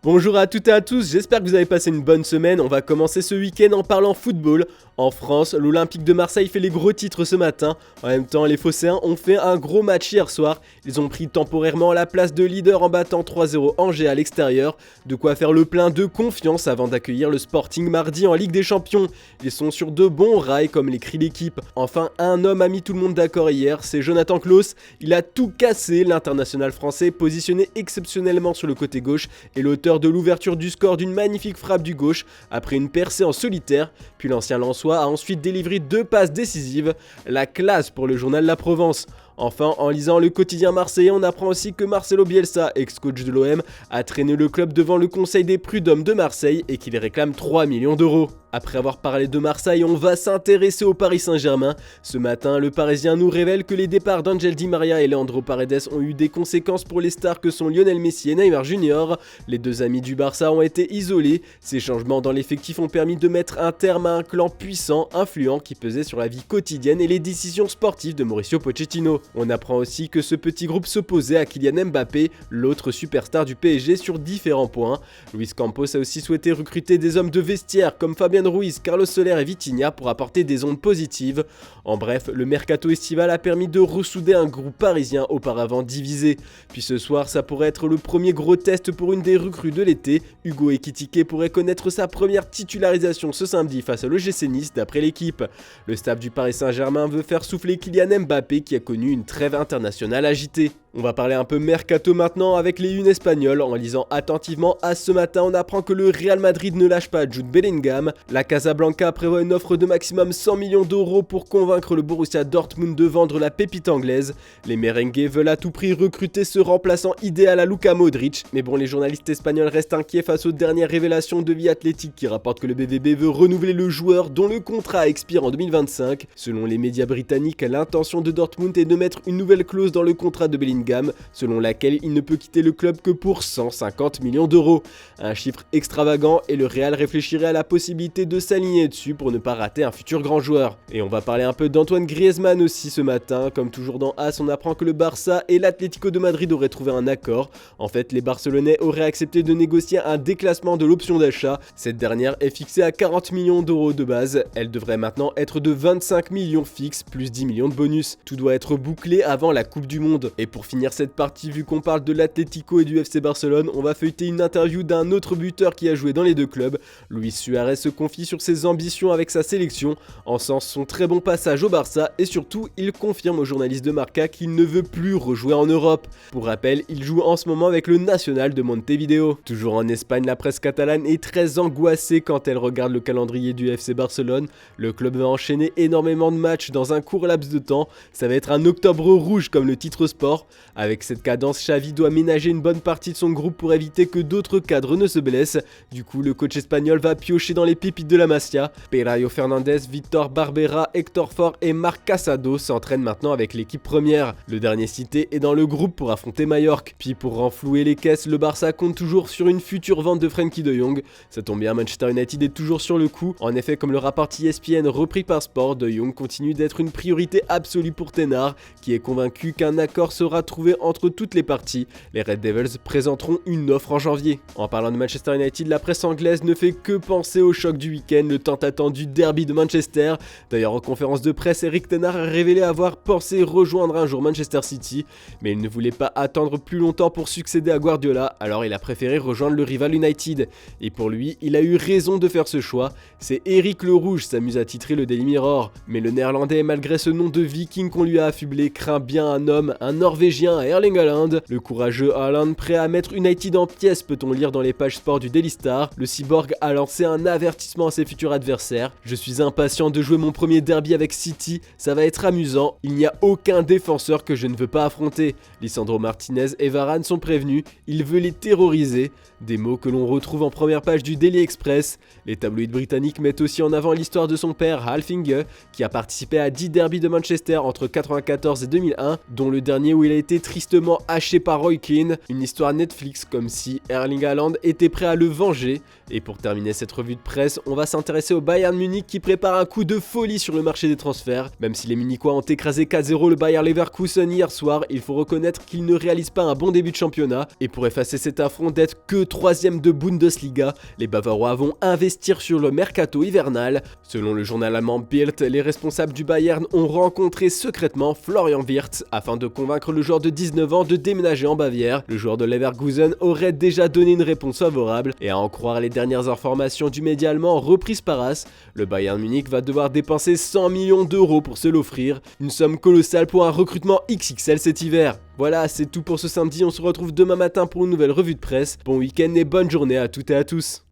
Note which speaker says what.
Speaker 1: Bonjour à toutes et à tous, j'espère que vous avez passé une bonne semaine. On va commencer ce week-end en parlant football. En France, l'Olympique de Marseille fait les gros titres ce matin. En même temps, les Phocéens ont fait un gros match hier soir. Ils ont pris temporairement la place de leader en battant 3-0 Angers à l'extérieur. De quoi faire le plein de confiance avant d'accueillir le Sporting mardi en Ligue des Champions. Ils sont sur de bons rails comme l'écrit l'équipe. Enfin, un homme a mis tout le monde d'accord hier, c'est Jonathan Klaus. Il a tout cassé, l'international français positionné exceptionnellement sur le côté gauche et l'auteur de l'ouverture du score d'une magnifique frappe du gauche après une percée en solitaire. Puis l'ancien Lensois a ensuite délivré 2 passes décisives. La classe pour le journal La Provence. Enfin, en lisant le quotidien marseillais, on apprend aussi que Marcelo Bielsa, ex-coach de l'OM, a traîné le club devant le conseil des prud'hommes de Marseille et qu'il réclame 3 millions d'euros. Après avoir parlé de Marseille, on va s'intéresser au Paris Saint-Germain. Ce matin, le Parisien nous révèle que les départs d'Angel Di Maria et Leandro Paredes ont eu des conséquences pour les stars que sont Lionel Messi et Neymar Jr. Les deux amis du Barça ont été isolés. Ces changements dans l'effectif ont permis de mettre un terme à un clan puissant, influent, qui pesait sur la vie quotidienne et les décisions sportives de Mauricio Pochettino. On apprend aussi que ce petit groupe s'opposait à Kylian Mbappé, l'autre superstar du PSG, sur différents points. Luis Campos a aussi souhaité recruter des hommes de vestiaire comme Fabian Ruiz, Carlos Soler et Vitinha pour apporter des ondes positives. En bref, le mercato estival a permis de ressouder un groupe parisien auparavant divisé. Puis ce soir, ça pourrait être le premier gros test pour une des recrues de l'été. Hugo Ekitike pourrait connaître sa première titularisation ce samedi face à l'OGC Nice d'après l'équipe. Le staff du Paris Saint-Germain veut faire souffler Kylian Mbappé qui a connu une trêve internationale agitée. On va parler un peu mercato maintenant avec les unes espagnoles. En lisant attentivement à ce matin, on apprend que le Real Madrid ne lâche pas Jude Bellingham. La Casablanca prévoit une offre de maximum 100 millions d'euros pour convaincre le Borussia Dortmund de vendre la pépite anglaise. Les merengues veulent à tout prix recruter ce remplaçant idéal à Luka Modric. Mais bon, les journalistes espagnols restent inquiets face aux dernières révélations de Vie Athletic qui rapportent que le BVB veut renouveler le joueur dont le contrat expire en 2025. Selon les médias britanniques, l'intention de Dortmund est de mettre une nouvelle clause dans le contrat de Bellingham, selon laquelle il ne peut quitter le club que pour 150 millions d'euros. Un chiffre extravagant et le Real réfléchirait à la possibilité de s'aligner dessus pour ne pas rater un futur grand joueur. Et on va parler un peu d'Antoine Griezmann aussi ce matin. Comme toujours dans AS, on apprend que le Barça et l'Atlético de Madrid auraient trouvé un accord. En fait, les Barcelonais auraient accepté de négocier un déclassement de l'option d'achat. Cette dernière est fixée à 40 millions d'euros de base. Elle devrait maintenant être de 25 millions fixes plus 10 millions de bonus. Tout doit être bouclé avant la Coupe du Monde. Et pour finir cette partie, vu qu'on parle de l'Atlético et du FC Barcelone, on va feuilleter une interview d'un autre buteur qui a joué dans les deux clubs. Luis Suarez se confie sur ses ambitions avec sa sélection, en sens son très bon passage au Barça et surtout il confirme aux journalistes de Marca qu'il ne veut plus rejouer en Europe. Pour rappel, il joue en ce moment avec le Nacional de Montevideo. Toujours en Espagne, la presse catalane est très angoissée quand elle regarde le calendrier du FC Barcelone. Le club va enchaîner énormément de matchs dans un court laps de temps. Ça va être un octobre rouge comme le titre sport. Avec cette cadence, Xavi doit ménager une bonne partie de son groupe pour éviter que d'autres cadres ne se blessent. Du coup, le coach espagnol va piocher dans les pépites de la Masia. Pelayo Fernandez, Victor Barbera, Hector Fort et Marc Casado s'entraînent maintenant avec l'équipe première. Le dernier cité est dans le groupe pour affronter Majorque. Puis pour renflouer les caisses, le Barça compte toujours sur une future vente de Frenkie de Jong. Ça tombe bien, Manchester United est toujours sur le coup. En effet, comme le rapporte ESPN repris par Sport, de Jong continue d'être une priorité absolue pour Ten Hag, qui est convaincu qu'un accord sera trouvé entre toutes les parties. Les Red Devils présenteront une offre en janvier. En parlant de Manchester United, la presse anglaise ne fait que penser au choc du week-end, le tant attendu derby de Manchester. D'ailleurs, en conférence de presse, Erik ten Hag a révélé avoir pensé rejoindre un jour Manchester City, mais il ne voulait pas attendre plus longtemps pour succéder à Guardiola, alors il a préféré rejoindre le rival United. Et pour lui, il a eu raison de faire ce choix. C'est Eric le Rouge, s'amuse à titrer le Daily Mirror. Mais le néerlandais, malgré ce nom de viking qu'on lui a affublé, craint bien un homme, un norvégien, Erling Haaland. Le courageux Haaland, prêt à mettre United en pièces, peut-on lire dans les pages sport du Daily Star. Le cyborg a lancé un avertissement à ses futurs adversaires. Je suis impatient de jouer mon premier derby avec City, ça va être amusant. Il n'y a aucun défenseur que je ne veux pas affronter. Lisandro Martinez et Varane sont prévenus, il veut les terroriser. Des mots que l'on retrouve en première page du Daily Express. Les tabloïds britanniques mettent aussi en avant l'histoire de son père, Alf Inge, qui a participé à 10 derbys de Manchester entre 1994 et 2001, dont le dernier où il a été tristement haché par Roy Keane, une histoire Netflix comme si Erling Haaland était prêt à le venger. Et pour terminer cette revue de presse, on va s'intéresser au Bayern Munich qui prépare un coup de folie sur le marché des transferts. Même si les Munichois ont écrasé 4-0 le Bayer Leverkusen hier soir, il faut reconnaître qu'ils ne réalisent pas un bon début de championnat. Et pour effacer cet affront d'être que 3ème de Bundesliga, les Bavarois vont investir sur le mercato hivernal. Selon le journal allemand Bild, les responsables du Bayern ont rencontré secrètement Florian Wirtz afin de convaincre le joueur de 19 ans de déménager en Bavière. Le joueur de Leverkusen aurait déjà donné une réponse favorable et à en croire les dernières informations du média allemand reprises par AS, le Bayern Munich va devoir dépenser 100 millions d'euros pour se l'offrir, une somme colossale pour un recrutement XXL cet hiver. Voilà, c'est tout pour ce samedi, on se retrouve demain matin pour une nouvelle revue de presse. Bon week-end et bonne journée à toutes et à tous.